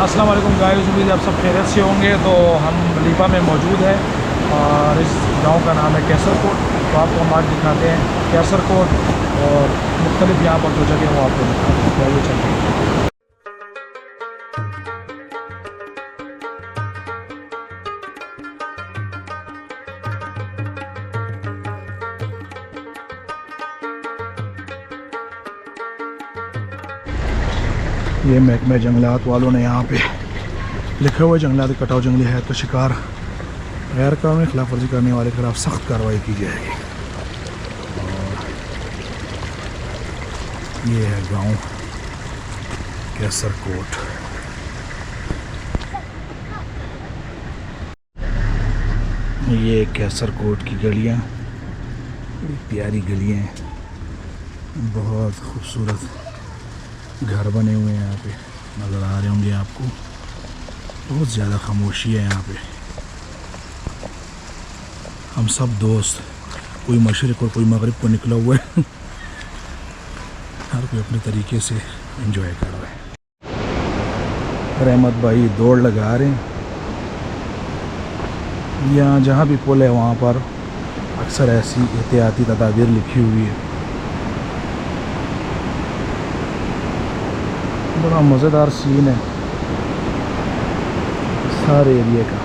अस्सलाम वालेकुम गाइस, उम्मीद है आप सब खैरियत से होंगे। तो हम लीपा में मौजूद हैं और इस गांव का नाम है कैसरकोट। तो आपको हम आज दिखाते हैं कैसरकोट और मुख्तलिफ यहाँ पर जो जगह वो आपको दिखाते हैं। तो आइए चलते हैं। ये महकमे जंगलात वालों ने यहाँ पे लिखे हुए जंगलात कटाव जंगली हैत का शिकार गैर कानूनी खिलाफ वर्जी करने वाले के खिलाफ सख्त कार्रवाई की जाएगी। और ये है गांव कैसरकोट। ये कैसरकोट की गलियाँ, बड़ी प्यारी गलियाँ हैं, बहुत खूबसूरत घर बने हुए हैं। यहाँ पे नज़र आ रहे होंगे आपको। बहुत ज़्यादा खामोशी है यहाँ पे। हम सब दोस्त, कोई मशरिक़ और कोई मगरिब को निकला हुआ है। हर कोई अपने तरीके से एंजॉय कर रहा है। रहमत भाई दौड़ लगा रहे हैं। यहाँ जहाँ भी पुल है वहाँ पर अक्सर ऐसी एहतियाती तदाबीर लिखी हुई है। बड़ा मज़ेदार सीन है सारे एरिया का।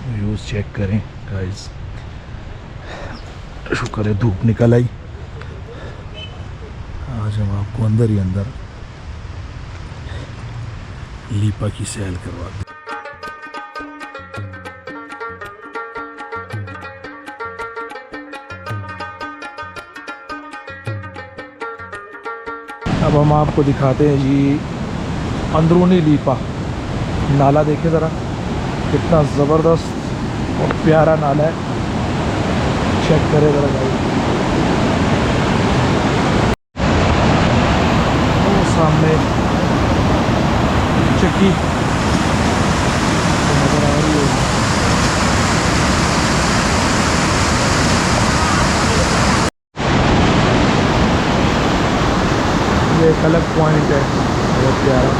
व्यूज़ चेक करें गाइस। शुक्र है धूप निकल आई। आज हम आपको अंदर ही अंदर लीपा की सैर करवाते। अब हम आपको दिखाते हैं जी अंदरूनी लीपा। नाला देखे ज़रा, कितना ज़बरदस्त और प्यारा नाला है। चेक करें ज़रा गाइस। वो सामने चक्की तो नज़र आ रही है। ये एक अलग पॉइंट है, बहुत प्यारा।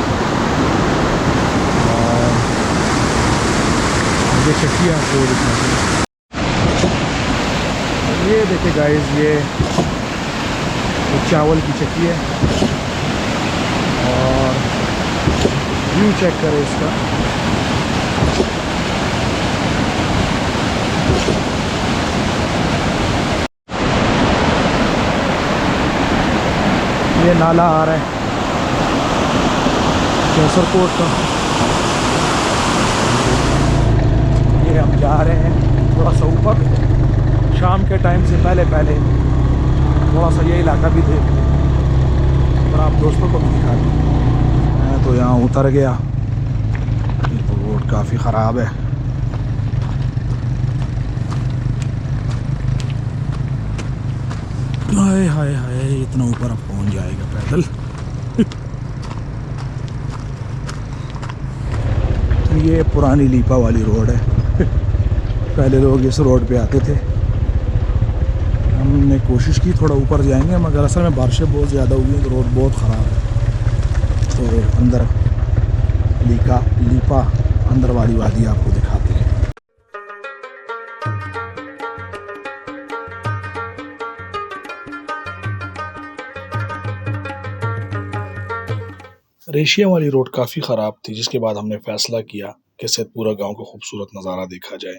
और ये चक्की आपको दिखाती है। ये देखिए गाइस, ये चावल की चक्की है। और व्यू चेक करें इसका। ये नाला आ रहा है कैसरकोट का। ये हम जा रहे हैं थोड़ा सा ऊपर। शाम के टाइम से पहले थोड़ा सा ये इलाका भी देख लें और आप दोस्तों को भी दिखा दें। मैं तो यहाँ उतर गया। ये तो रोड काफ़ी ख़राब है। हाय हाय हाय, इतना ऊपर अब पहुँच जाएगा पैदल। ये पुरानी लीपा वाली रोड है। पहले लोग इस रोड पे आते थे। हमने कोशिश की थोड़ा ऊपर जाएंगे, मगर असल में बारिशें बहुत ज़्यादा हुई तो रोड बहुत ख़राब है। तो अंदर लीपा अंदर वाली वादी आपको दिखाते हैं। रेशिया वाली रोड काफ़ी ख़राब थी, जिसके बाद हमने फ़ैसला किया कि सैदपुरा गांव का खूबसूरत नज़ारा देखा जाए,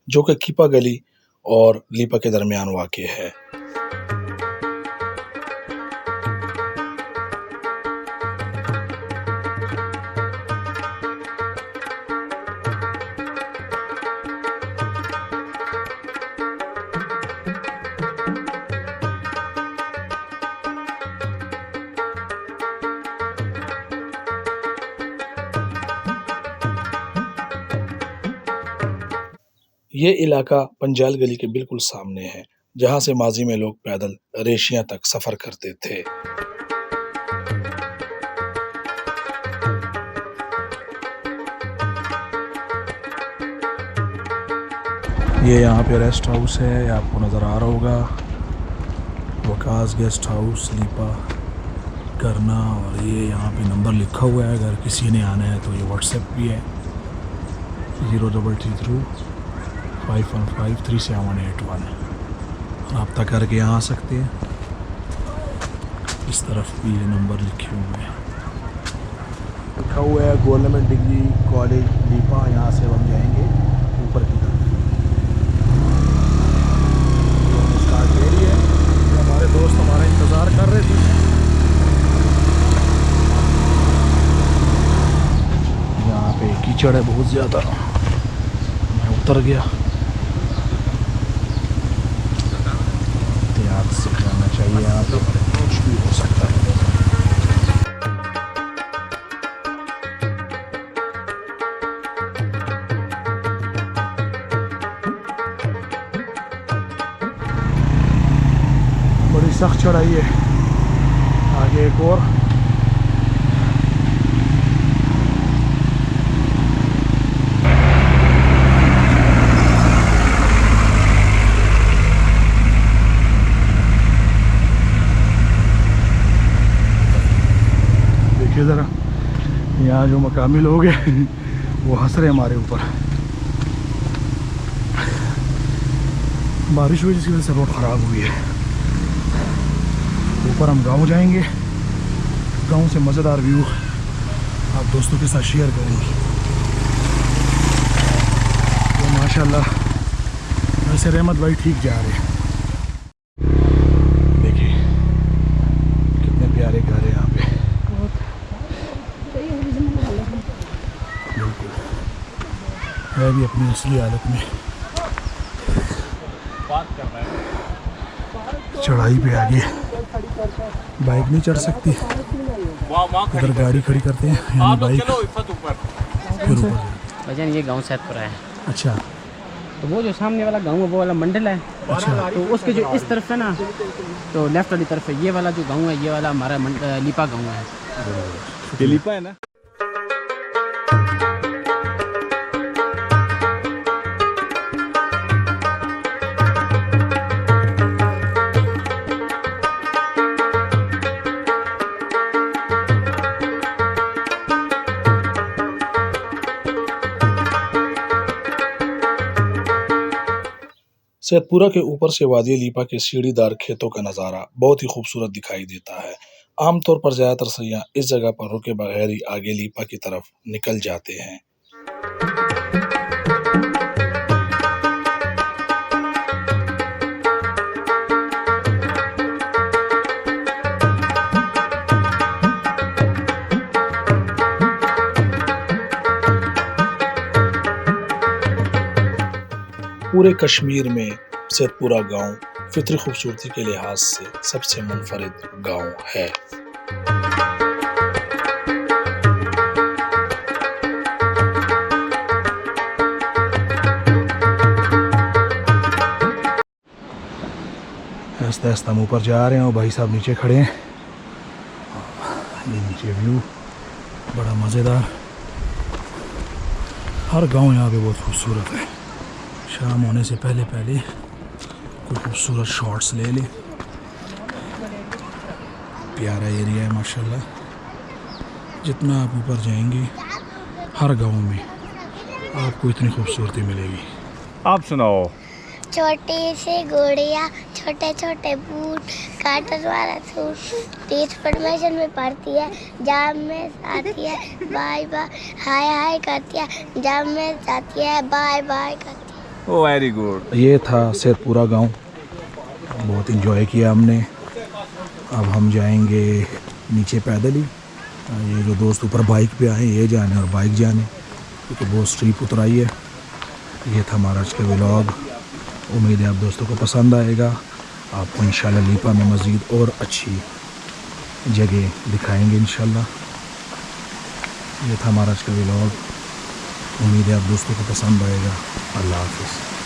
जो कि कीपा गली और लीपा के दरमियान वाक़ है। ये इलाका पंजाल गली के बिल्कुल सामने है, जहाँ से माजी में लोग पैदल रेशियाँ तक सफ़र करते थे। ये यहाँ पे रेस्ट हाउस है, आपको नज़र आ रहा होगा, वकास गेस्ट हाउस लीपा करना। और ये यहाँ पे नंबर लिखा हुआ है, अगर किसी ने आना है तो ये व्हाट्सएप भी है 033351537181। रब्ता करके यहाँ आ सकते हैं। इस तरफ भी ये नंबर लिखे हुए हैं, लिखा हुआ है गवर्नमेंट डिग्री कॉलेज लीपा। यहाँ से हम जाएंगे ऊपर की तरफ। स्टार्ट ले रही है, हमारे दोस्त हमारा इंतज़ार कर रहे थे। यहाँ पे कीचड़ है बहुत ज़्यादा, मैं उतर गया। एहतियात से जाना चाहिए, यहाँ पे कुछ भी हो सकता है। बड़ी सख्त चढ़ाई है, आगे एक और। देखिए ज़रा, यहाँ जो मकामी लोग हैं वो हंस रहे हैं हमारे ऊपर। बारिश हुई जिसकी वजह से रोड ख़राब हुई है। ऊपर हम गांव जाएंगे, गांव से मज़ेदार व्यू आप दोस्तों के साथ शेयर करेंगे। तो माशाल्लाह वैसे रहमत भाई ठीक जा रहे हैं। देखिए कितने प्यारे घर है यहाँ पे, बिल्कुल है भी अपनी असली हालत में। चढ़ाई पे आगे बाइक नहीं चढ़ सकती, इधर गाड़ी खड़ी करते हैं, यानी बाइक फिर ऊपर। भजन ये गांव सैदपुरा है। अच्छा, तो वो जो सामने वाला गांव है वो वाला मंडल है। अच्छा, तो उसके जो इस तरफ है ना, तो लेफ्ट वाली तरफ है ये वाला जो गांव है, ये वाला हमारा लीपा गांव है। ये लीपा है ना। सैदपुरा के ऊपर से वादी लीपा के सीढ़ीदार खेतों का नज़ारा बहुत ही खूबसूरत दिखाई देता है। आमतौर पर ज़्यादातर सैयाह इस जगह पर रुके बगैर ही आगे लीपा की तरफ निकल जाते हैं। पूरे कश्मीर में सैदपुरा गांव फितरी खूबसूरती के लिहाज से सबसे मुनफरिद गांव है। आस्ते आस्ते हम ऊपर जा रहे हैं और भाई साहब नीचे खड़े हैं। ये नीचे व्यू बड़ा मज़ेदार। हर गांव यहाँ पे बहुत खूबसूरत है। शाम होने से पहले पहले कोई खूबसूरत शॉट्स ले लें। प्यारा एरिया है माशाल्लाह। जितना आप ऊपर जाएंगे हर गांव में आपको इतनी खूबसूरती मिलेगी। आप सुनाओ। छोटी सी गुड़िया, छोटे छोटे बूट, काटन वाला सूट, टीच परमिशन में पढ़ती है, जाम में आती है, बाय बाय हाय हाय करती है, जाम में जाती है, बाय बाय करती है। ओ वेरी गुड। ये था सैदपुरा गांव, बहुत इंजॉय किया हमने। अब हम जाएंगे नीचे पैदल ही। ये जो दोस्त ऊपर बाइक पे आए ये जाने और बाइक जाने, क्योंकि बहुत स्ट्रीप उतराई है। ये था हमारा आज का व्लॉग। उम्मीद है आप दोस्तों को पसंद आएगा। आपको इंशाल्लाह लीपा में मज़ीद और अच्छी जगह दिखाएंगे इंशाल्लाह। ये था हमारा आज का व्लॉग। उम्मीद है आप दोस्तों को पसंद आएगा। अल्लाह हाफ़िज़।